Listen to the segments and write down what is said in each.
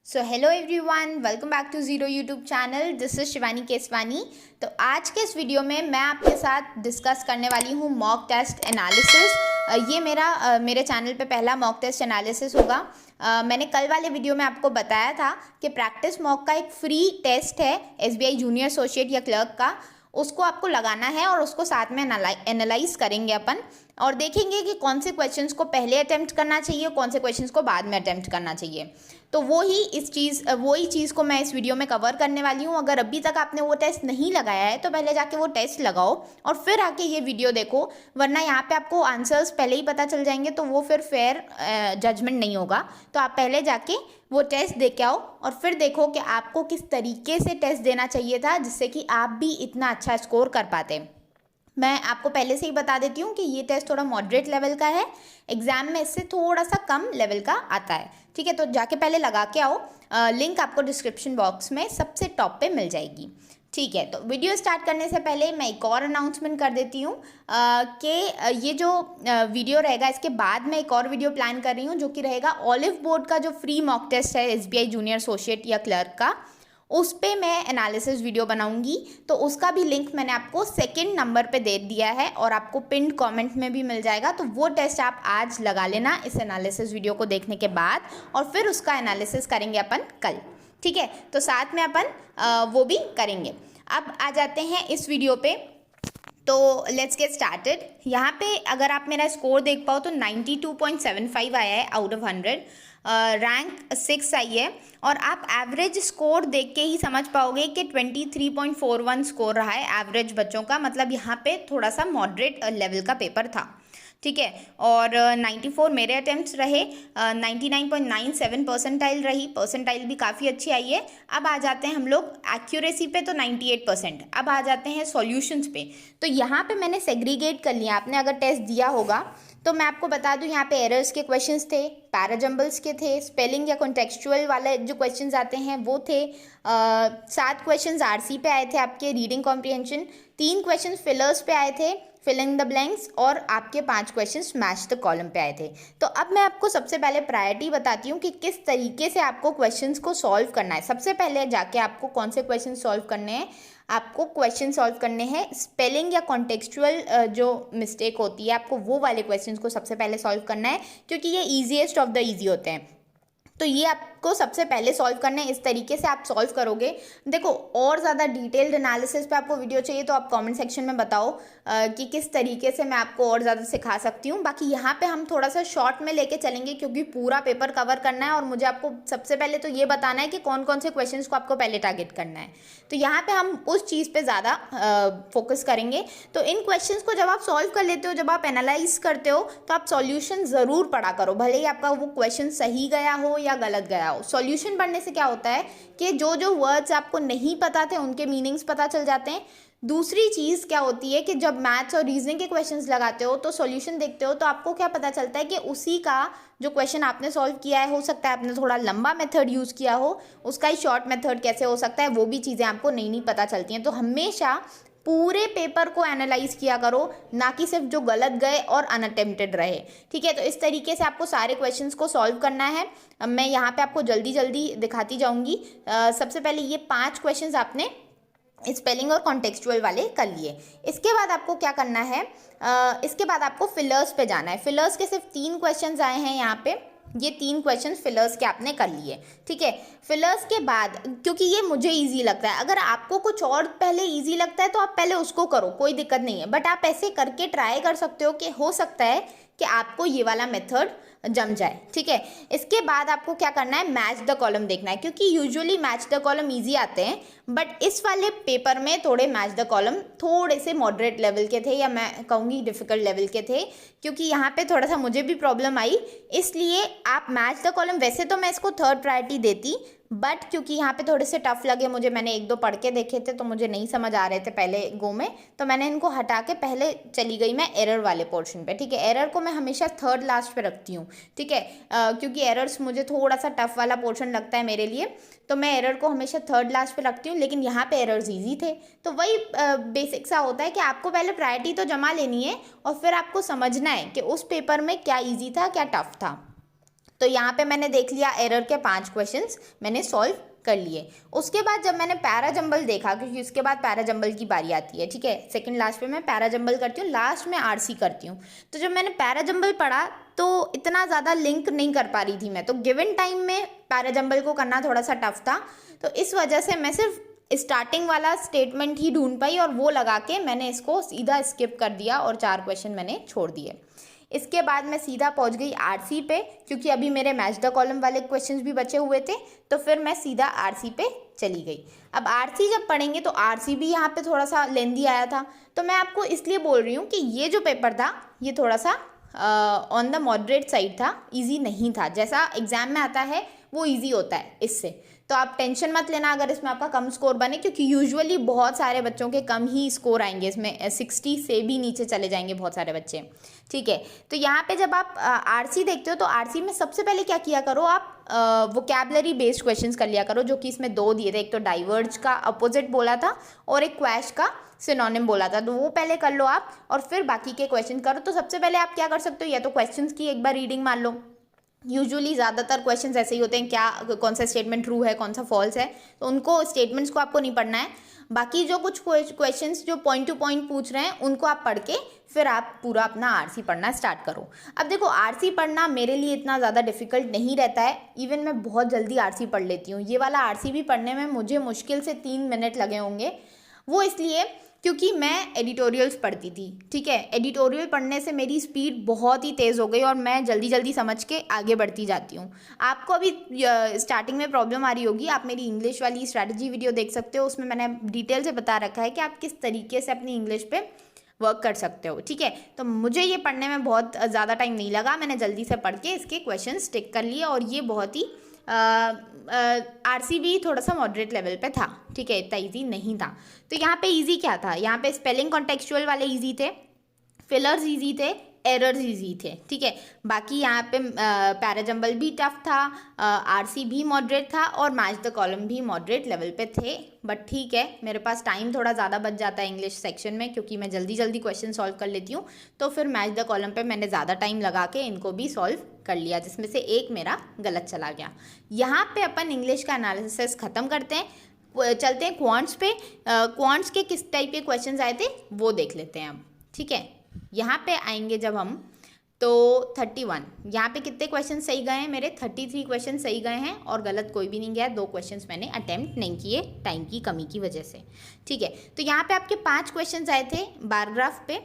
So hello everyone, welcome back to zero YouTube channel. This is Shivani Keswani. तो आज के इस वीडियो में मैं आपके साथ डिस्कस करने वाली हूँ मॉक टेस्ट एनालिसिस। ये मेरे चैनल पे पहला मॉक टेस्ट एनालिसिस होगा। मैंने कल वाले वीडियो में आपको बताया था कि प्रैक्टिस मॉक का एक फ्री टेस्ट है एसबीआई जूनियर एसोसिएट या क्लर्क का, उसको आपको लगाना है और उसको साथ में एनालाइज करेंगे अपन और देखेंगे कि कौन से क्वेश्चंस को पहले अटेम्प्ट करना चाहिए, कौन से क्वेश्चंस को बाद में अटेम्प्ट करना चाहिए। तो वही चीज़ को मैं इस वीडियो में कवर करने वाली हूँ। अगर अभी तक आपने वो टेस्ट नहीं लगाया है तो पहले जाके वो टेस्ट लगाओ और फिर आके ये वीडियो देखो, वरना यहाँ पे आपको आंसर्स पहले ही पता चल जाएंगे तो वो फिर फेयर जजमेंट नहीं होगा। तो आप पहले जाके वो टेस्ट दे के आओ और फिर देखो कि आपको किस तरीके से टेस्ट देना चाहिए था जिससे कि आप भी इतना अच्छा स्कोर कर पाते। मैं आपको पहले से ही बता देती हूँ कि ये टेस्ट थोड़ा मॉडरेट लेवल का है, एग्जाम में इससे थोड़ा सा कम लेवल का आता है। ठीक है, तो जाके पहले लगा के आओ। लिंक आपको डिस्क्रिप्शन बॉक्स में सबसे टॉप पे मिल जाएगी। ठीक है, तो वीडियो स्टार्ट करने से पहले मैं एक और अनाउंसमेंट कर देती हूँ कि ये जो वीडियो रहेगा इसके बाद मैं एक और वीडियो प्लान कर रही हूँ जो कि रहेगा ऑलिव बोर्ड का जो फ्री मॉक टेस्ट है एसबीआई जूनियर एसोसिएट या क्लर्क का, उस पे मैं एनालिसिस वीडियो बनाऊंगी। तो उसका भी लिंक मैंने आपको सेकंड नंबर पे दे दिया है और आपको पिन्ड कमेंट में भी मिल जाएगा। तो वो टेस्ट आप आज लगा लेना इस एनालिसिस वीडियो को देखने के बाद और फिर उसका एनालिसिस करेंगे अपन कल। ठीक है, तो साथ में अपन वो भी करेंगे। अब आ जाते हैं इस वीडियो पे, तो लेट्स गेट स्टार्टेड। यहाँ पे अगर आप मेरा स्कोर देख पाओ तो 92.75 आया है आउट ऑफ 100, रैंक 6 आई है और आप एवरेज स्कोर देख के ही समझ पाओगे कि 23.41 स्कोर रहा है एवरेज बच्चों का। मतलब यहाँ पे थोड़ा सा मॉडरेट लेवल का पेपर था। ठीक है, और 94 मेरे अटेम्प्ट्स रहे, 99.97 परसेंटाइल रही, परसेंटाइल भी काफ़ी अच्छी आई है। अब आ जाते हैं हम लोग एक्यूरेसी पे, तो 98%। अब आ जाते हैं सॉल्यूशंस पे। तो यहाँ पे मैंने सेग्रीगेट कर लिया। आपने अगर टेस्ट दिया होगा तो मैं आपको बता दूं, यहाँ पे एरर्स के क्वेश्चंस थे, पैराजम्बल्स के थे, स्पेलिंग या कॉन्टेक्चुअल वाले जो क्वेश्चंस आते हैं वो थे। 7 क्वेश्चंस आरसी पे आए थे आपके, रीडिंग कॉम्प्रिहेंशन। 3 क्वेश्चंस फिलर्स पे आए थे, फिल इन द ब्लैंक्स, और आपके 5 क्वेश्चंस मैच द कॉलम पे आए थे। तो अब मैं आपको सबसे पहले प्रायोरिटी बताती हूँ कि किस तरीके से आपको क्वेश्चंस को सॉल्व करना है। सबसे पहले जाके आपको कौन से क्वेश्चन सॉल्व करने हैं, आपको क्वेश्चन सॉल्व करने हैं स्पेलिंग या कॉन्टेक्चुअल जो मिस्टेक होती है आपको वो वाले क्वेश्चंस को सबसे पहले सॉल्व करना है, क्योंकि ये ईजीएस्ट ऑफ द ईजी होते हैं। तो ये आपको सबसे पहले सॉल्व करना है। इस तरीके से आप सॉल्व करोगे। देखो, और ज़्यादा डिटेल्ड एनालिसिस पे आपको वीडियो चाहिए तो आप कमेंट सेक्शन में बताओ कि किस तरीके से मैं आपको और ज़्यादा सिखा सकती हूँ। बाकी यहाँ पे हम थोड़ा सा शॉर्ट में लेके चलेंगे क्योंकि पूरा पेपर कवर करना है और मुझे आपको सबसे पहले तो ये बताना है कि कौन कौन से क्वेश्चंस को आपको पहले टारगेट करना है। तो यहाँ पे हम उस चीज़ पे ज़्यादा फोकस करेंगे। तो इन क्वेश्चंस को जब आप सॉल्व कर लेते हो, जब आप एनालाइज करते हो, तो आप सॉल्यूशन ज़रूर पढ़ा करो, भले ही आपका वो क्वेश्चन सही गया हो या गलत गया हो। सॉल्यूशन पढ़ने से क्या होता है कि जो जो वर्ड्स आपको नहीं पता थे उनके मीनिंग्स पता चल जाते हैं। दूसरी चीज़ क्या होती है कि जब मैथ्स और रीजनिंग के क्वेश्चंस लगाते हो तो सॉल्यूशन देखते हो तो आपको क्या पता चलता है कि उसी का जो क्वेश्चन आपने सॉल्व किया है, हो सकता है आपने थोड़ा लंबा मेथड यूज़ किया हो, उसका ही शॉर्ट मेथड कैसे हो सकता है, वो भी चीज़ें आपको नई नई पता चलती हैं। तो हमेशा पूरे पेपर को एनालाइज किया करो, ना कि सिर्फ जो गलत गए और अनअटेम्प्टेड रहे। ठीक है, तो इस तरीके से आपको सारे क्वेश्चंस को सॉल्व करना है। अब मैं यहाँ पे आपको जल्दी जल्दी दिखाती जाऊँगी। सबसे पहले ये 5 क्वेश्चंस आपने स्पेलिंग और कॉन्टेक्चुअल वाले कर लिए। इसके बाद आपको क्या करना है, इसके बाद आपको फिलर्स पे जाना है। फिलर्स के सिर्फ 3 क्वेश्चंस आए हैं यहाँ पे, ये 3 क्वेश्चन फिलर्स के आपने कर लिए। ठीक है, फिलर्स के बाद, क्योंकि ये मुझे इजी लगता है, अगर आपको कुछ और पहले इजी लगता है तो आप पहले उसको करो, कोई दिक्कत नहीं है। बट आप ऐसे करके ट्राई कर सकते हो कि हो सकता है कि आपको ये वाला मेथड जम जाए। ठीक है, इसके बाद आपको क्या करना है, मैच द कॉलम देखना है, क्योंकि usually match the column easy आते हैं बट इस वाले पेपर में थोड़े मैच द कॉलम थोड़े से मॉडरेट लेवल के थे, या मैं कहूँगी डिफ़िकल्ट लेवल के थे, क्योंकि यहाँ पे थोड़ा सा मुझे भी प्रॉब्लम आई। इसलिए आप मैच द कॉलम, वैसे तो मैं इसको 3rd प्रायोरिटी देती, बट क्योंकि यहाँ पे थोड़े से टफ लगे मुझे, मैंने 1-2 पढ़ के देखे थे तो मुझे नहीं समझ आ रहे थे पहले गो में, तो मैंने इनको हटा के पहले चली गई मैं एरर वाले पोर्शन पे। ठीक है, एरर को मैं हमेशा 3rd लास्ट पे रखती हूँ। ठीक है, क्योंकि एरर्स मुझे थोड़ा सा टफ वाला पोर्शन लगता है मेरे लिए, तो मैं एरर को हमेशा 3rd लास्ट पे रखती हूँ। लेकिन यहाँ पे एरर्स ईजी थे, तो वही बेसिक सा होता है कि आपको पहले प्रायोरिटी तो जमा लेनी है और फिर आपको समझना है कि उस पेपर में क्या ईजी था क्या टफ था। तो यहाँ पे मैंने देख लिया एरर के 5 क्वेश्चंस मैंने सॉल्व कर लिए। उसके बाद जब मैंने पैराजंबल देखा, क्योंकि उसके बाद पैराजंबल की बारी आती है, ठीक है, सेकंड लास्ट पे मैं पैराजंबल करती हूँ, लास्ट में आरसी करती हूँ। तो जब मैंने पैराजंबल पढ़ा तो इतना ज़्यादा लिंक नहीं कर पा रही थी मैं, तो गिवन टाइम में पैराजंबल को करना थोड़ा सा टफ था। तो इस वजह से मैं सिर्फ स्टार्टिंग वाला स्टेटमेंट ही ढूंढ पाई और वो लगा के मैंने इसको सीधा स्किप कर दिया और 4 क्वेश्चन मैंने छोड़ दिए। इसके बाद मैं सीधा पहुंच गई आरसी पे, क्योंकि अभी मेरे मैच द कॉलम वाले क्वेश्चंस भी बचे हुए थे, तो फिर मैं सीधा आरसी पे चली गई। अब आरसी जब पढ़ेंगे तो आरसी भी यहाँ पे थोड़ा सा लेंदी आया था, तो मैं आपको इसलिए बोल रही हूँ कि ये जो पेपर था ये थोड़ा सा ऑन द मॉडरेट साइड था, ईजी नहीं था। जैसा एग्जाम में आता है वो ईजी होता है इससे, तो आप टेंशन मत लेना अगर इसमें आपका कम स्कोर बने, क्योंकि यूजुअली बहुत सारे बच्चों के कम ही स्कोर आएंगे इसमें, 60 से भी नीचे चले जाएंगे बहुत सारे बच्चे, ठीक है। तो यहाँ पे जब आप आरसी देखते हो तो आरसी में सबसे पहले क्या किया करो, आप वोकैबुलरी बेस्ड क्वेश्चंस कर लिया करो, जो कि इसमें 2 दिए थे, एक तो डाइवर्ज का अपोजिट बोला था और एक क्वैश का सिनोनिम बोला था, तो वो पहले कर लो आप और फिर बाकी के क्वेश्चन करो। तो सबसे पहले आप क्या कर सकते हो, या तो क्वेश्चंस की एक बार रीडिंग मान लो, यूजुअली ज़्यादातर क्वेश्चंस ऐसे ही होते हैं, क्या कौन सा स्टेटमेंट ट्रू है कौन सा फॉल्स है, तो उनको स्टेटमेंट्स को आपको नहीं पढ़ना है। बाकी जो कुछ क्वेश्चंस जो पॉइंट टू पॉइंट पूछ रहे हैं उनको आप पढ़ के फिर आप पूरा अपना आरसी पढ़ना स्टार्ट करो। अब देखो आरसी पढ़ना मेरे लिए इतना ज़्यादा डिफिकल्ट नहीं रहता है, इवन मैं बहुत जल्दी आरसी पढ़ लेती हूँ। ये वाला आरसी भी पढ़ने में मुझे मुश्किल से 3 मिनट लगे होंगे, वो इसलिए क्योंकि मैं एडिटोरियल्स पढ़ती थी, ठीक है। एडिटोरियल पढ़ने से मेरी स्पीड बहुत ही तेज़ हो गई और मैं जल्दी जल्दी समझ के आगे बढ़ती जाती हूँ। आपको अभी स्टार्टिंग में प्रॉब्लम आ रही होगी, आप मेरी इंग्लिश वाली स्ट्रैटेजी वीडियो देख सकते हो, उसमें मैंने डिटेल से बता रखा है कि आप किस तरीके से अपनी इंग्लिश पे वर्क कर सकते हो, ठीक है। तो मुझे ये पढ़ने में बहुत ज़्यादा टाइम नहीं लगा, मैंने जल्दी से पढ़ के इसके क्वेश्चन टिक कर लिए और ये बहुत ही आरसी भी थोड़ा सा मॉडरेट लेवल पे था, ठीक है, इतना इजी नहीं था। तो यहाँ पे इजी क्या था, यहाँ पे स्पेलिंग कॉन्टेक्चुअल वाले इजी थे, फिलर्स इजी थे, एरर्स इजी थे, ठीक है। बाकी यहाँ पे पैराजंबल भी टफ था, आरसी भी मॉडरेट था और मैच द कॉलम भी मॉडरेट लेवल पे थे। बट ठीक है, मेरे पास टाइम थोड़ा ज़्यादा बच जाता है इंग्लिश सेक्शन में, क्योंकि मैं जल्दी जल्दी क्वेश्चन सॉल्व कर लेती हूँ, तो फिर मैच द कॉलम पे मैंने ज़्यादा टाइम लगा के इनको भी सॉल्व कर लिया, जिसमें से एक मेरा गलत चला गया। यहाँ पे अपन इंग्लिश का एनालिसिस ख़त्म करते हैं, चलते हैं क्वांट्स पे। क्वांट्स के किस टाइप के क्वेश्चन आए थे वो देख लेते हैं अब, ठीक है। यहाँ पे आएंगे जब हम, तो 31, यहाँ पे कितने क्वेश्चन सही गए हैं मेरे, 33 क्वेश्चन सही गए हैं और गलत कोई भी नहीं गया। 2 क्वेश्चंस मैंने अटेम्प्ट नहीं किए टाइम की कमी की वजह से, ठीक है। तो यहाँ पे आपके 5 क्वेश्चंस आए थे बारग्राफ पे,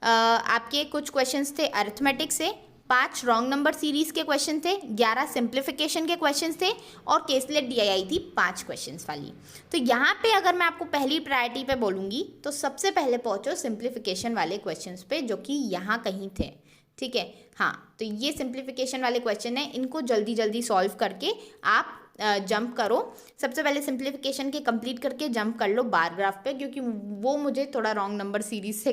आपके कुछ क्वेश्चंस थे अरिथमेटिक से, 5 रॉन्ग नंबर सीरीज के क्वेश्चन थे, 11 सिंप्लीफिकेशन के क्वेश्चन थे और केसलेट डी आई थी 5 क्वेश्चंस वाली। तो यहाँ पे अगर मैं आपको पहली प्रायोरिटी पे बोलूँगी तो सबसे पहले पहुँचो सिंप्लीफिकेशन वाले क्वेश्चंस पे, जो कि यहाँ कहीं थे, ठीक है। हाँ, तो ये सिंप्लीफिकेशन वाले क्वेश्चन है, इनको जल्दी जल्दी सॉल्व करके आप जंप करो। सबसे पहले सिंप्लीफिकेशन के कंप्लीट करके जंप कर लो बारग्राफ पे, क्योंकि वो मुझे थोड़ा रॉन्ग नंबर सीरीज से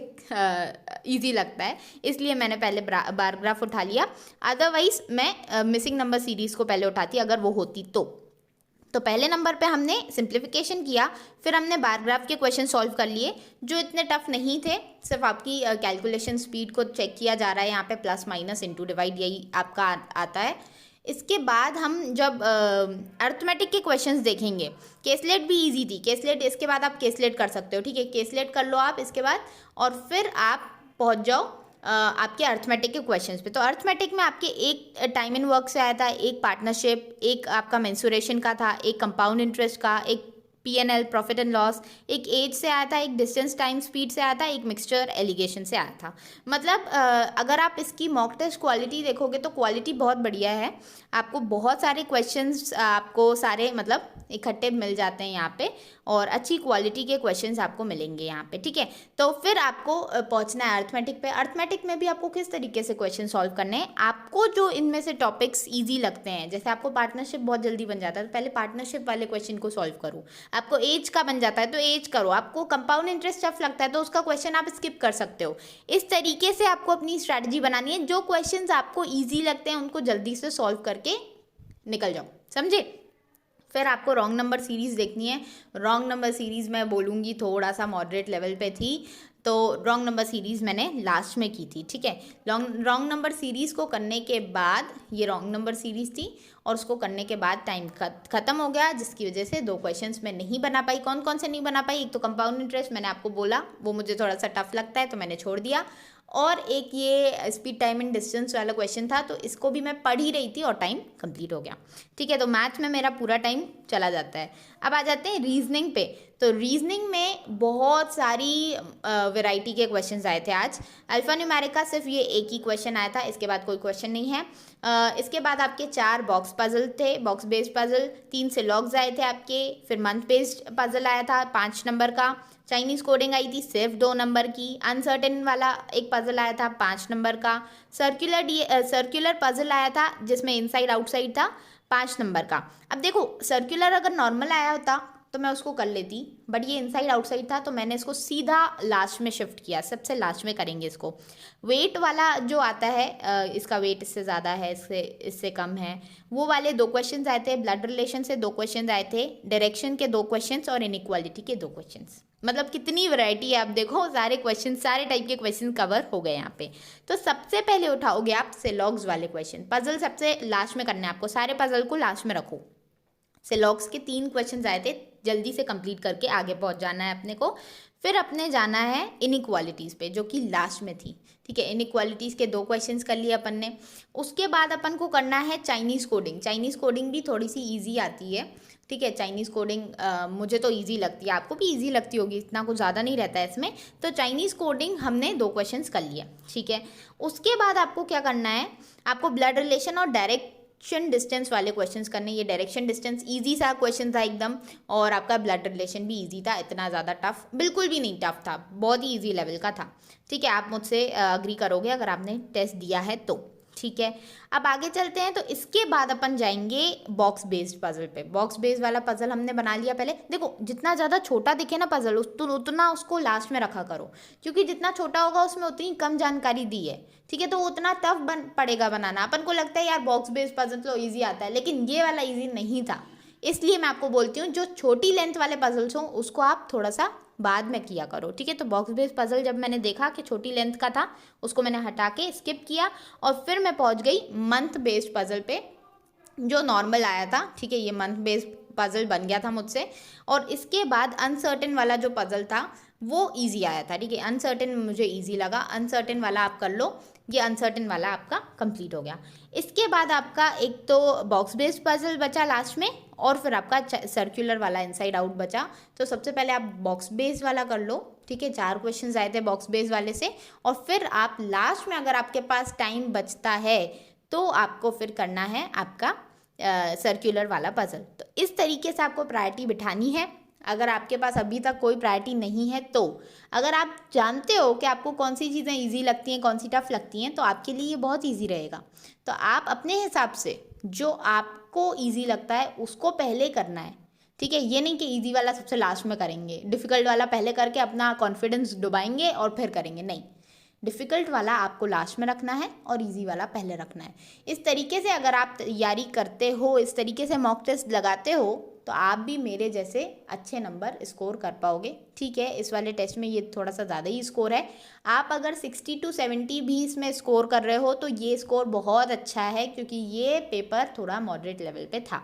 इजी लगता है, इसलिए मैंने पहले बारग्राफ उठा लिया। अदरवाइज मैं मिसिंग नंबर सीरीज को पहले उठाती अगर वो होती तो पहले नंबर पे हमने सिंप्लीफिकेशन किया, फिर हमने बारग्राफ के क्वेश्चन सॉल्व कर लिए जो इतने टफ नहीं थे, सिर्फ आपकी कैलकुलेशन स्पीड को चेक किया जा रहा है, यहाँ पे प्लस माइनस इंटू डिवाइड यही आपका आता है। इसके बाद हम जब अरिथमेटिक के क्वेश्चंस देखेंगे, केसलेट भी इजी थी, केसलेट इसके बाद आप केसलेट कर सकते हो, ठीक है, केसलेट कर लो आप इसके बाद और फिर आप पहुंच जाओ आपके अरिथमेटिक के क्वेश्चंस पे। तो अरिथमेटिक में आपके एक टाइम इन वर्क से आया था, एक पार्टनरशिप, एक आपका मेंसुरेशन का था, एक कंपाउंड इंटरेस्ट का, एक P&L प्रॉफिट एंड लॉस, एक एज से आया था, एक डिस्टेंस टाइम स्पीड से आया था, एक मिक्सचर एलिगेशन से आया था। मतलब अगर आप इसकी मॉक टेस्ट क्वालिटी देखोगे तो क्वालिटी बहुत बढ़िया है, आपको बहुत सारे क्वेश्चंस आपको सारे मतलब इकट्ठे मिल जाते हैं यहाँ पे और अच्छी क्वालिटी के क्वेश्चंस आपको मिलेंगे यहाँ पे, ठीक है। तो फिर आपको पहुँचना है अरिथमेटिक पे। अरिथमेटिक में भी आपको किस तरीके से क्वेश्चन सॉल्व करने हैं, आपको जो इनमें से टॉपिक्स ईजी लगते हैं, जैसे आपको पार्टनरशिप बहुत जल्दी बन जाता है तो पहले पार्टनरशिप वाले क्वेश्चन को सॉल्व करो, आपको एज का बन जाता है तो एज करो, आपको कंपाउंड इंटरेस्ट टफ लगता है तो उसका क्वेश्चन आप स्किप कर सकते हो। इस तरीके से आपको अपनी स्ट्रैटेजी बनानी है, जो क्वेश्चंस आपको ईजी लगते हैं उनको जल्दी से सॉल्व करके निकल जाओ, समझे। फिर आपको रॉन्ग नंबर सीरीज़ देखनी है। रॉन्ग नंबर सीरीज़ मैं बोलूँगी थोड़ा सा मॉडरेट लेवल पे थी, तो रॉन्ग नंबर सीरीज़ मैंने लास्ट में की थी, ठीक है। रॉन्ग नंबर सीरीज़ को करने के बाद, ये रॉन्ग नंबर सीरीज़ थी और उसको करने के बाद टाइम ख़त्म हो गया, जिसकी वजह से 2 क्वेश्चंस मैं नहीं बना पाई। कौन कौन से नहीं बना पाई? एक तो कंपाउंड इंटरेस्ट, मैंने आपको बोला वो मुझे थोड़ा सा टफ लगता है तो मैंने छोड़ दिया, और एक ये स्पीड टाइम एंड डिस्टेंस वाला क्वेश्चन था, तो इसको भी मैं पढ़ ही रही थी और टाइम कंप्लीट हो गया, ठीक है। तो मैथ्स में मेरा पूरा टाइम चला जाता है। अब आ जाते हैं रीजनिंग पे। तो रीजनिंग में बहुत सारी वैरायटी के क्वेश्चंस आए थे आज। अल्फा न्यूमेरिक का सिर्फ ये एक ही क्वेश्चन आया था, इसके बाद कोई क्वेश्चन नहीं है। इसके बाद आपके 4 बॉक्स पजल थे, बॉक्स बेस्ड पजल, 3 से लॉग्स आए थे आपके, फिर मंथ बेस्ड पजल आया था 5 नंबर का, चाइनीज़ कोडिंग आई थी सिर्फ 2 नंबर की, अनसर्टेन वाला एक पजल आया था 5 नंबर का, सर्कुलर पजल आया था जिसमें इनसाइड आउटसाइड था 5 नंबर का। अब देखो, सर्कुलर अगर नॉर्मल आया होता तो मैं उसको कर लेती, बट ये इनसाइड आउटसाइड था तो मैंने इसको सीधा लास्ट में शिफ्ट किया, सबसे लास्ट में करेंगे इसको। वेट वाला जो आता है, इसका वेट इससे ज़्यादा है, इससे कम है, वो वाले 2 क्वेश्चंस आए थे। ब्लड रिलेशन से 2 क्वेश्चंस आए थे, डायरेक्शन के 2 क्वेश्चंस और इनइक्वालिटी के 2 क्वेश्चंस। मतलब कितनी वैरायटी है, आप देखो सारे क्वेश्चन, सारे टाइप के क्वेश्चन कवर हो गए यहाँ पे। तो सबसे पहले उठाओगे आप सिलॉग्स वाले क्वेश्चन, पजल सबसे लास्ट में करना है आपको, सारे पजल को लास्ट में रखो। सिलॉग्स के 3 क्वेश्चन आए थे, जल्दी से कंप्लीट करके आगे पहुंच जाना है अपने को। फिर अपने जाना है इनइक्वालिटीज़ पे, जो कि लास्ट में थी, ठीक है। इनइक्वालिटीज़ के 2 क्वेश्चंस कर लिए अपन ने। उसके बाद अपन को करना है चाइनीज़ कोडिंग। चाइनीज़ कोडिंग भी थोड़ी सी ईजी आती है, ठीक है। चाइनीज़ कोडिंग मुझे तो ईजी लगती है, आपको भी ईजी लगती होगी, इतना कुछ ज़्यादा नहीं रहता है इसमें। तो चाइनीज़ कोडिंग हमने 2 क्वेश्चंस कर लिया, ठीक है। उसके बाद आपको क्या करना है, आपको ब्लड रिलेशन और डायरेक्शन डिस्टेंस वाले क्वेश्चंस करने। ये डायरेक्शन डिस्टेंस इजी सा क्वेश्चन था एकदम, और आपका ब्लड रिलेशन भी इजी था, इतना ज़्यादा टफ बिल्कुल भी नहीं टफ था, बहुत ही इजी लेवल का था, ठीक है। आप मुझसे अग्री करोगे अगर आपने टेस्ट दिया है तो, ठीक है। अब आगे चलते हैं। तो इसके बाद अपन जाएंगे बॉक्स बेस्ड पजल पे। बॉक्स बेस्ड वाला पजल हमने बना लिया पहले। देखो, जितना ज़्यादा छोटा दिखे ना पजल, उतना उसको लास्ट में रखा करो, क्योंकि जितना छोटा होगा उसमें उतनी कम जानकारी दी है, ठीक है। तो उतना टफ पड़ेगा बनाना। अपन को लगता है यार बॉक्स बेस्ड पजल तो ईजी आता है, लेकिन ये वाला ईजी नहीं था। इसलिए मैं आपको बोलती हूँ, जो छोटी लेंथ वाले पजल्स हों उसको आप थोड़ा सा बाद में किया करो, ठीक है। तो बॉक्स बेस्ड पजल जब मैंने देखा कि छोटी लेंथ का था, उसको मैंने हटा के स्किप किया, और फिर मैं पहुंच गई मंथ बेस्ड पजल पे, जो नॉर्मल आया था, ठीक है। ये मंथ बेस्ड पजल बन गया था मुझसे। और इसके बाद अनसर्टेन वाला जो पजल था वो इजी आया था, ठीक है। अनसर्टेन मुझे इजी लगा, अनसर्टेन वाला आप कर लो, ये अनसर्टेन वाला आपका कंप्लीट हो गया। इसके बाद आपका एक तो बॉक्स बेस्ड पजल बचा लास्ट में, और फिर आपका सर्कुलर वाला इनसाइड आउट बचा। तो सबसे पहले आप बॉक्स बेस्ड वाला कर लो, ठीक है। 4 क्वेश्चंस आए थे बॉक्स बेस्ड वाले से, और फिर आप लास्ट में अगर आपके पास टाइम बचता है तो आपको फिर करना है आपका सर्कुलर वाला पजल। तो इस तरीके से आपको प्रायोरिटी बिठानी है। अगर आपके पास अभी तक कोई प्रायोरिटी नहीं है, तो अगर आप जानते हो कि आपको कौन सी चीज़ें इजी लगती हैं, कौन सी टफ लगती हैं, तो आपके लिए ये बहुत इजी रहेगा। तो आप अपने हिसाब से जो आपको इजी लगता है उसको पहले करना है, ठीक है। ये नहीं कि इजी वाला सबसे लास्ट में करेंगे, डिफ़िकल्ट वाला पहले करके अपना कॉन्फिडेंस डुबाएंगे और फिर करेंगे, नहीं। डिफ़िकल्ट वाला आपको लास्ट में रखना है और इजी वाला पहले रखना है। इस तरीके से अगर आप तैयारी करते हो, इस तरीके से मॉक टेस्ट लगाते हो, तो आप भी मेरे जैसे अच्छे नंबर स्कोर कर पाओगे, ठीक है। इस वाले टेस्ट में ये थोड़ा सा ज़्यादा ही स्कोर है। आप अगर 60 to 70 भी इसमें स्कोर कर रहे हो तो ये स्कोर बहुत अच्छा है, क्योंकि ये पेपर थोड़ा मॉडरेट लेवल पे था,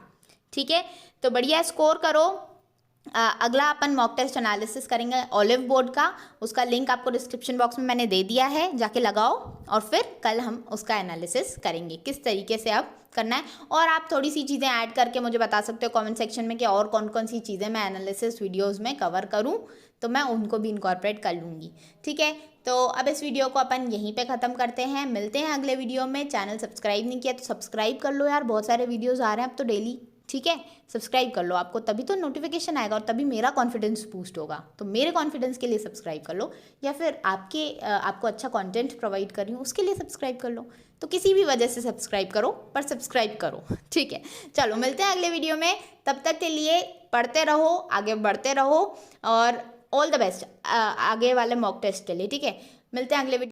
ठीक है। तो बढ़िया स्कोर करो। अगला अपन मॉक टेस्ट एनालिसिस करेंगे ऑलिव बोर्ड का, उसका लिंक आपको डिस्क्रिप्शन बॉक्स में मैंने दे दिया है, जाके लगाओ। और फिर कल हम उसका एनालिसिस करेंगे किस तरीके से अब करना है। और आप थोड़ी सी चीज़ें ऐड करके मुझे बता सकते हो कमेंट सेक्शन में कि और कौन कौन सी चीज़ें मैं एनालिसिस वीडियोज़ में कवर करूँ, तो मैं उनको भी इनकॉर्पोरेट कर लूँगी, ठीक है। तो अब इस वीडियो को अपन यहीं पे ख़त्म करते हैं, मिलते हैं अगले वीडियो में। चैनल सब्सक्राइब नहीं किया तो सब्सक्राइब कर लो यार, बहुत सारे वीडियोज़ आ रहे हैं अब तो डेली, ठीक है। सब्सक्राइब कर लो, आपको तभी तो नोटिफिकेशन आएगा और तभी मेरा कॉन्फिडेंस बूस्ट होगा। तो मेरे कॉन्फिडेंस के लिए सब्सक्राइब कर लो, या फिर आपको अच्छा कंटेंट प्रोवाइड कर रही हूँ उसके लिए सब्सक्राइब कर लो। तो किसी भी वजह से सब्सक्राइब करो, पर सब्सक्राइब करो, ठीक है। चलो मिलते हैं अगले वीडियो में, तब तक के लिए पढ़ते रहो, आगे बढ़ते रहो, और ऑल द बेस्ट आगे वाले मॉक टेस्ट के लिए, ठीक है। मिलते हैं अगले वीडियो।